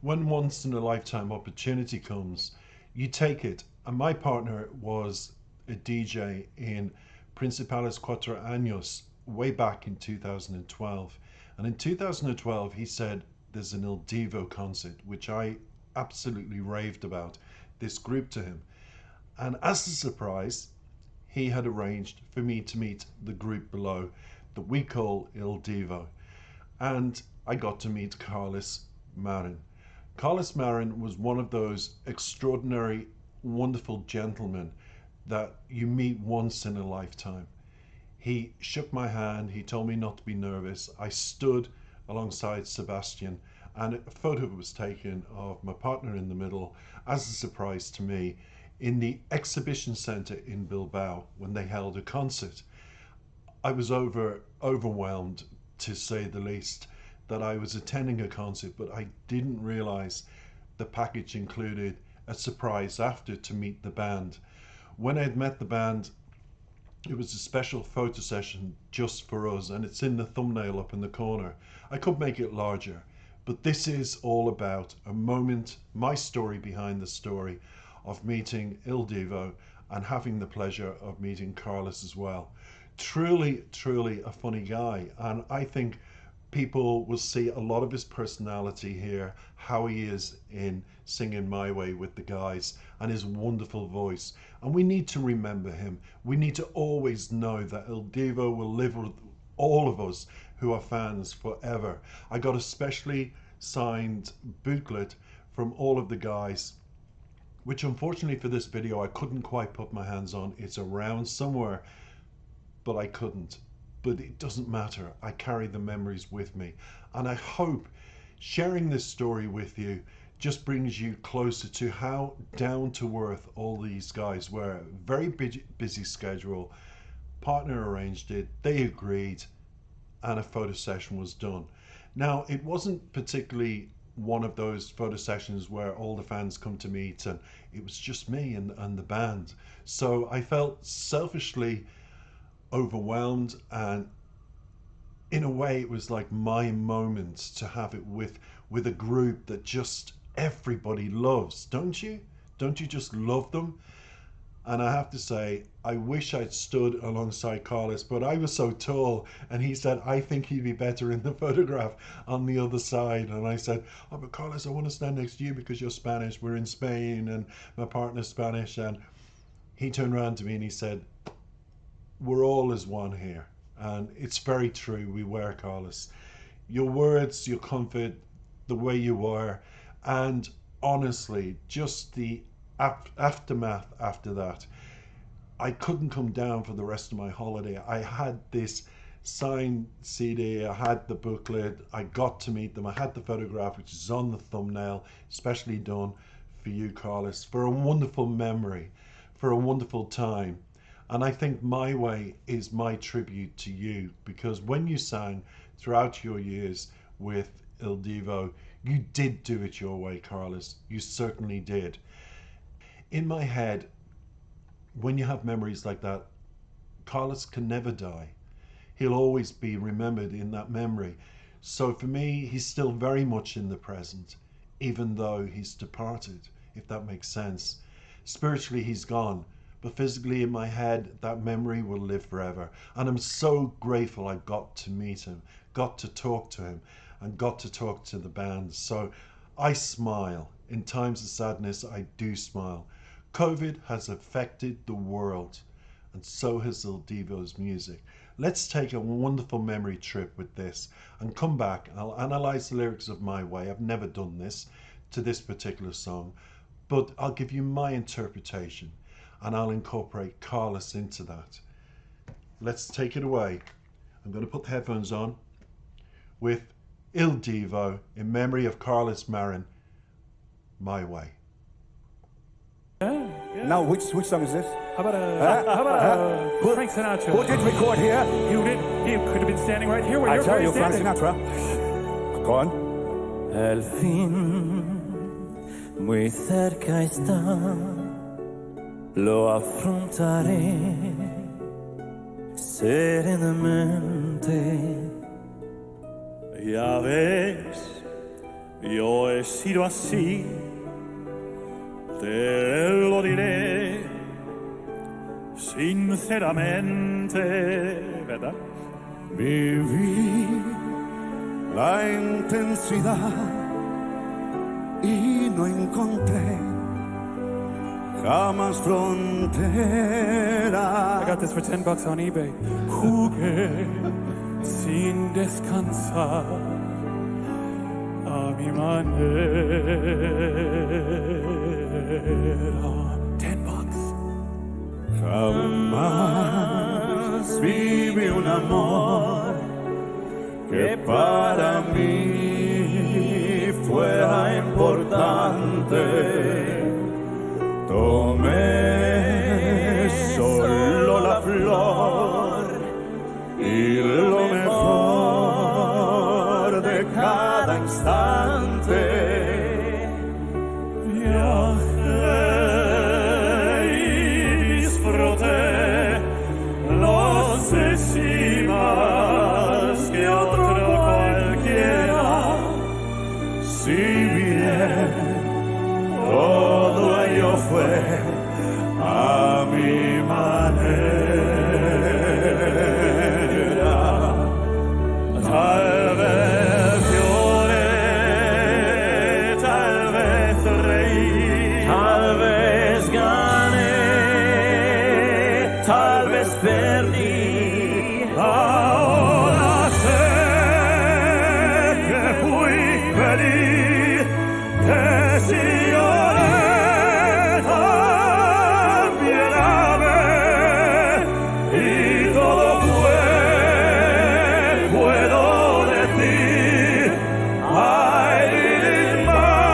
when once in a lifetime opportunity comes, you take it. And my partner was a DJ in Principales Cuatro Años way back in 2012. And in 2012, he said there's an Il Divo concert, which I absolutely raved about, this group to him. And as a surprise, he had arranged for me to meet the group below that we call Il Divo. And I got to meet Carlos Marin. Carlos Marin was one of those extraordinary, wonderful gentlemen that you meet once in a lifetime. He shook my hand, he told me not to be nervous. I stood alongside Sebastian, and a photo was taken of my partner in the middle as a surprise to me in the exhibition center in Bilbao when they held a concert. I was overwhelmed, to say the least, that I was attending a concert, but I didn't realize the package included a surprise after to meet the band. When I had met the band, it was a special photo session just for us, and it's in the thumbnail up in the corner. I could make it larger, but this is all about a moment, my story behind the story, of meeting Il Divo and having the pleasure of meeting Carlos as well. Truly, truly a funny guy, and I think people will see a lot of his personality here, how he is in singing My Way with the guys, and his wonderful voice. And we need to remember him. We need to always know that Il Divo will live with all of us who are fans forever. I got a specially signed booklet from all of the guys, which unfortunately for this video I couldn't quite put my hands on. It's around somewhere, but I couldn't. But it doesn't matter. I carry the memories with me. And I hope sharing this story with you just brings you closer to how down to earth all these guys were. Very busy schedule. Partner arranged it. They agreed. And a photo session was done. Now, it wasn't particularly one of those photo sessions where all the fans come to meet, and it was just me and the band. So I felt selfishly overwhelmed, and in a way it was like my moment to have it with a group that just everybody loves. Don't you just love them? And I have to say, I wish I'd stood alongside Carlos, but I was so tall, and he said I think he'd be better in the photograph on the other side. And I said, oh, but Carlos, I want to stand next to you because you're Spanish, we're in Spain and my partner's Spanish. And he turned around to me and he said, we're all as one here. And it's very true, we were, Carlos. Your words, your comfort, the way you were, and honestly, just the aftermath after that. I couldn't come down for the rest of my holiday. I had this signed CD, I had the booklet, I got to meet them, I had the photograph, which is on the thumbnail, especially done for you, Carlos, for a wonderful memory, for a wonderful time. And I think My Way is my tribute to you, because when you sang throughout your years with Il Divo, you did do it your way, Carlos. You certainly did. In my head, when you have memories like that, Carlos can never die. He'll always be remembered in that memory. So for me, he's still very much in the present, even though he's departed, if that makes sense. Spiritually, he's gone, but physically in my head, that memory will live forever. And I'm so grateful I got to meet him, got to talk to him, and got to talk to the band. So I smile. In times of sadness, I do smile. COVID has affected the world, and so has Il Divo's music. Let's take a wonderful memory trip with this and come back. I'll analyze the lyrics of My Way. I've never done this to this particular song, but I'll give you my interpretation and I'll incorporate Carlos into that. Let's take it away. I'm going to put the headphones on with Il Divo in memory of Carlos Marin, My Way. Yeah. Now, which song is this? How about Frank Sinatra? Who did record here? You did. You could have been standing right here where I you're tell you, Frank standing. Sinatra. Go on. Al fin, muy cerca está, lo afrontaré serenamente. Ya ves, Yo he sido así, te lo diré sinceramente, ¿verdad? Viví la intensidad y no encontré jamás I frontera. got this for $10 on eBay. Jugué sin descansar a mi manera. $10. Jamás viví un amor que para mí fuera importante. Tomé solo la flor y lo mejor de cada instante. Viajé y disfruté, no sé si más que otro cualquiera. Si bien todo ello fue a mi manera, Tal vez lloré, tal vez reí, Tal vez gané, tal vez perdí. ahora sé que fui feliz, que si lloré también amé, y todo puedo decir, I did it my way.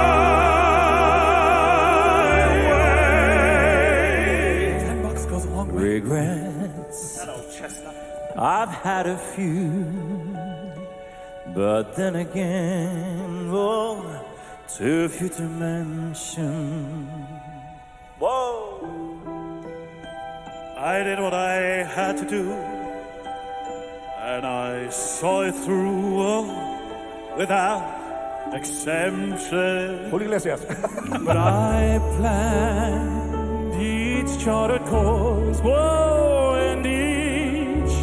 $10 goes a long way. Regrets, Hello, Chestnut. I've had a few, but then again, oh, too few to mention. Whoa! I did what I had to do, and I saw it through without exemption. Julio Iglesias. But I planned each charted course, whoa, and each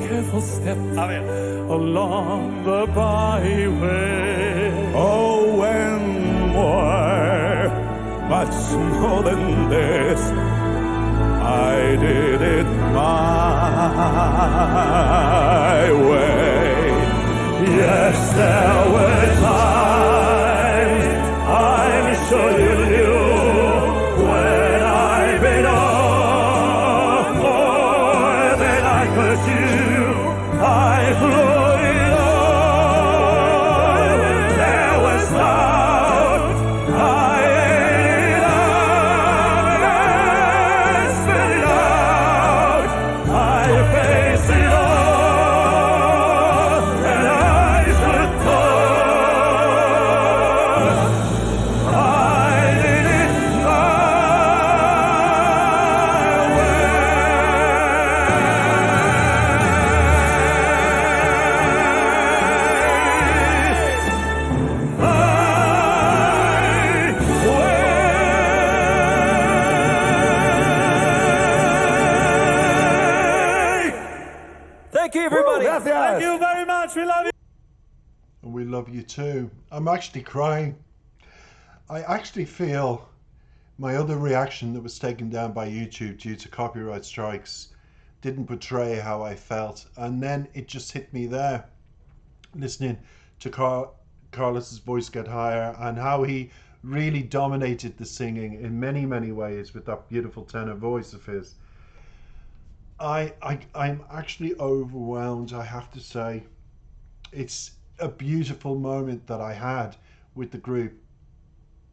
careful step along the byway. Oh, and more, much more than this, I did it my way. Yes, there were times, I'm sure you knew, when I bit off more than I could chew. I flew it all, there was doubt, I ate it up and spit it out. I faced it all, and I stood tall. I did it my way. Thank you, everybody. Thank you very much. We love you. And we love you too. I'm actually crying. I actually feel my other reaction that was taken down by YouTube due to copyright strikes didn't portray how I felt. And then it just hit me there, listening to Carlos's voice get higher and how he really dominated the singing in many, many ways with that beautiful tenor voice of his. I'm actually overwhelmed, I have to say. It's a beautiful moment that I had with the group,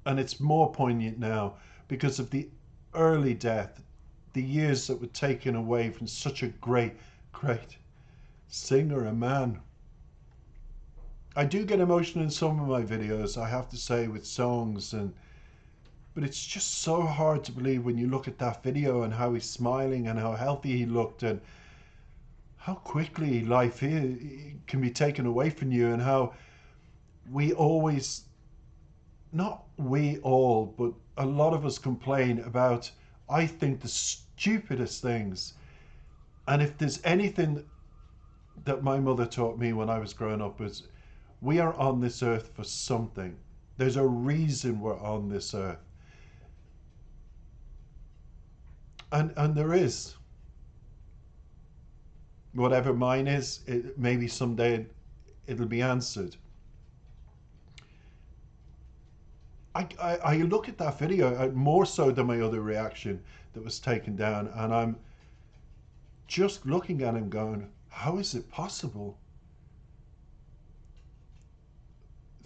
and it's more poignant now because of the early death, the years that were taken away from such a great singer and man. I do get emotional in some of my videos, I have to say, with songs, but it's just so hard to believe when you look at that video and how he's smiling and how healthy he looked and how quickly life can be taken away from you, and how we always not we all, but a lot of us complain about, I think, the stupidest things. And if there's anything that my mother taught me when I was growing up, is we are on this earth for something. There's a reason we're on this earth. And there is. Whatever mine is, maybe someday it'll be answered. I look at that video more so than my other reaction that was taken down, and I'm just looking at him going, how is it possible?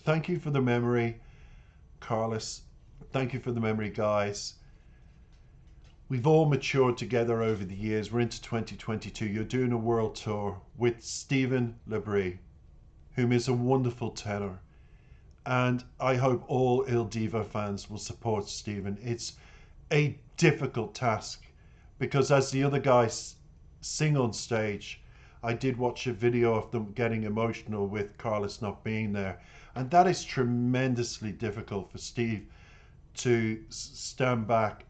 Thank you for the memory, Carlos. Thank you for the memory, guys. We've all matured together over the years. We're into 2022. You're doing a world tour with Stephen LaBrie, whom is a wonderful tenor. And I hope all Il Divo fans will support Stephen. It's a difficult task because as the other guys sing on stage, I did watch a video of them getting emotional with Carlos not being there. And that is tremendously difficult for Steve to stand back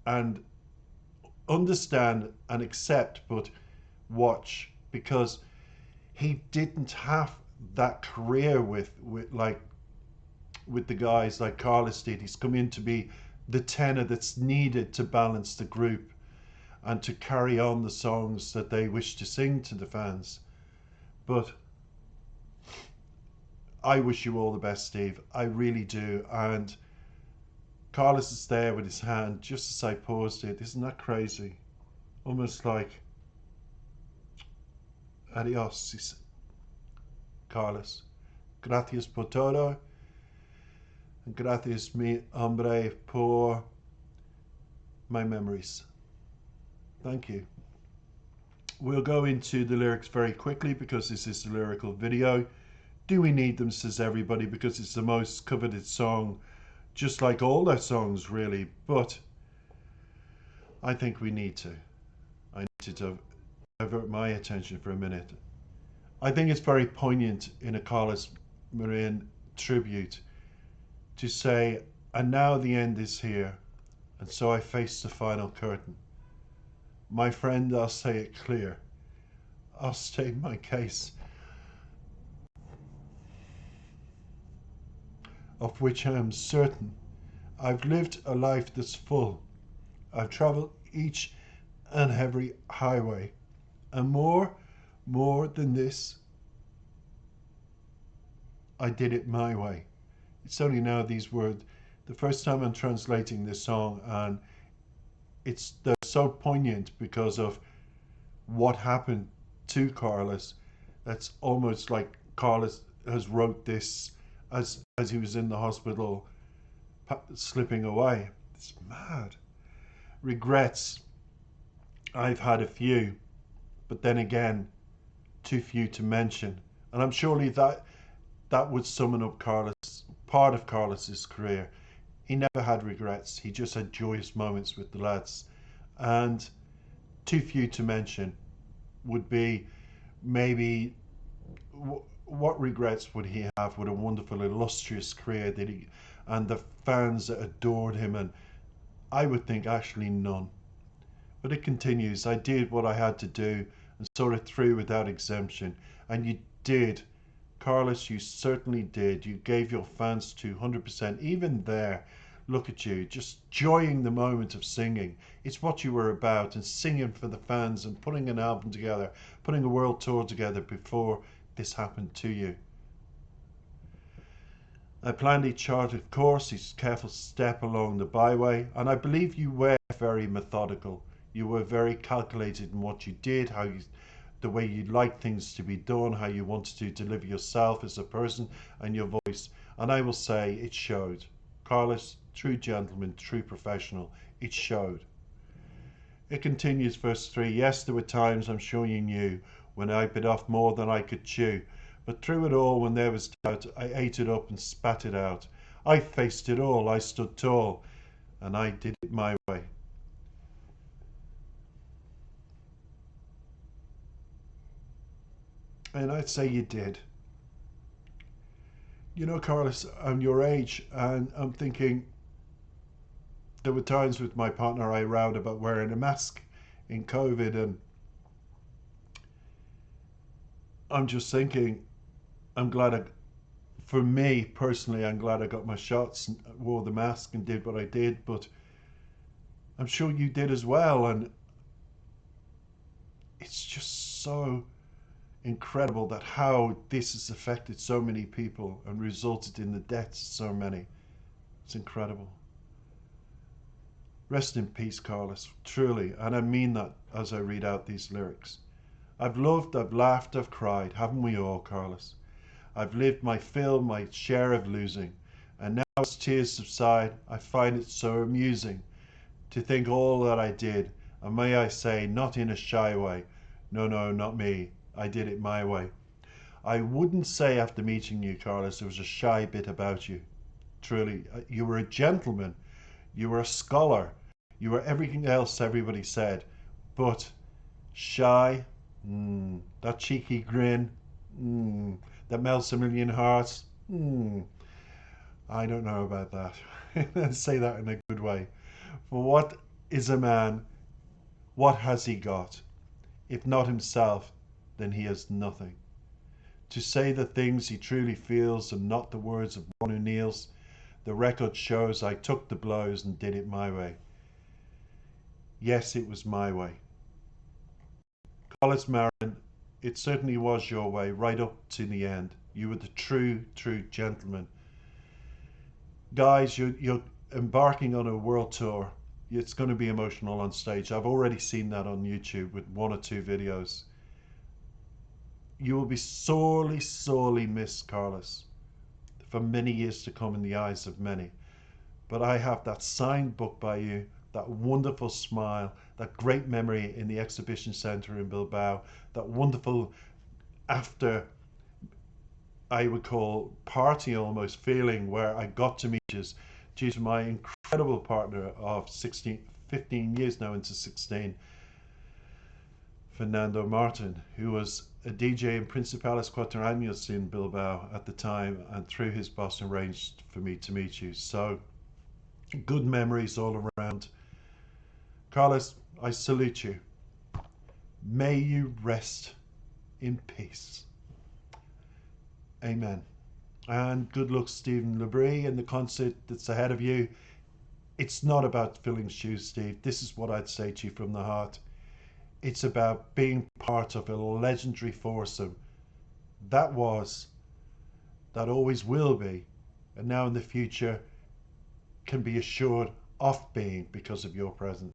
and understand and accept, but watch, because he didn't have that career with the guys like Carlos did. He's come in to be the tenor that's needed to balance the group and to carry on the songs that they wish to sing to the fans. But I wish you all the best, Steve. I really do. And Carlos is there with his hand just as I paused it. Isn't that crazy? Almost like adios, Carlos. Gracias por todo. Gracias, mi hombre, por my memories. Thank you. We'll go into the lyrics very quickly because this is a lyrical video. Do we need them, says everybody, because it's the most coveted song, just like all their songs, really. But I think we need to. I need to divert my attention for a minute. I think it's very poignant in a Carlos Marin tribute to say, and now the end is here, and so I face the final curtain. My friend, I'll say it clear. I'll state my case, of which I am certain. I've lived a life that's full. I've traveled each and every highway, and more than this, I did it my way. It's only now these words, the first time I'm translating this song, and they're so poignant because of what happened to Carlos. That's almost like Carlos has wrote this as he was in the hospital slipping away. It's mad. Regrets. I've had a few, but then again, too few to mention. And I'm surely that would summon up part of Carlos's career. He never had regrets. He just had joyous moments with the lads. And too few to mention would be maybe what regrets would he have with a wonderful, illustrious career that and the fans that adored him, and I would think actually none. But it continues. I did what I had to do and saw it through without exemption. And you did. Carlos, you certainly did. You gave your fans 200%. Even there, look at you, just enjoying the moment of singing. It's what you were about, and singing for the fans and putting an album together, putting a world tour together before this happened to you. I planned each charted course, each careful step along the byway, and I believe you were very methodical. You were very calculated in what you did, the way you liked things to be done, how you wanted to deliver yourself as a person and your voice. And I will say it showed. Carlos, true gentleman, true professional, it showed. It continues, verse 3. Yes, there were times, I'm sure you knew, when I bit off more than I could chew. But through it all, when there was doubt, I ate it up and spat it out. I faced it all, I stood tall, and I did it my way. And I'd say you did. You know, Carlos, I'm your age, and I'm thinking there were times with my partner I rowed about wearing a mask in COVID, and I'm just thinking, I'm glad for me personally, I'm glad I got my shots and wore the mask and did what I did, but I'm sure you did as well, and it's just so incredible that how this has affected so many people and resulted in the deaths of so many. It's incredible. Rest in peace, Carlos, truly, and I mean that as I read out these lyrics. I've loved, I've laughed, I've cried, haven't we all, Carlos? I've lived my fill, my share of losing, and now as tears subside, I find it so amusing to think all that I did, and may I say, not in a shy way. No, no, not me. I did it my way. I wouldn't say after meeting you, Carlos, there was a shy bit about you. Truly, you were a gentleman. You were a scholar. You were everything else everybody said. But shy, that cheeky grin, that melts a million hearts, I don't know about that. Let's say that in a good way. For what is a man? What has he got? If not himself, then he has nothing. To say the things he truly feels and not the words of one who kneels, the record shows I took the blows and did it my way. Yes, it was my way. Carlos Marin, it certainly was your way right up to the end. You were the true gentleman. Guys, you're embarking on a world tour. It's going to be emotional on stage. I've already seen that on YouTube with 1 or 2 videos. You will be sorely missed, Carlos, for many years to come in the eyes of many. But I have that signed book by you, that wonderful smile, that great memory in the exhibition centre in Bilbao, that wonderful after, I would call, party almost feeling where I got to meet you due to my incredible partner of 15 years now into 16, Fernando Martin, who was a DJ in Principales Cuatro Años in Bilbao at the time, and through his boss arranged for me to meet you. So good memories all around. Carlos, I salute you. May you rest in peace. Amen. And good luck, Stephen Labrie, in the concert that's ahead of you. It's not about filling shoes, Steve. This is what I'd say to you from the heart. It's about being part of a legendary foursome that was, that always will be, and now in the future can be assured of being because of your presence.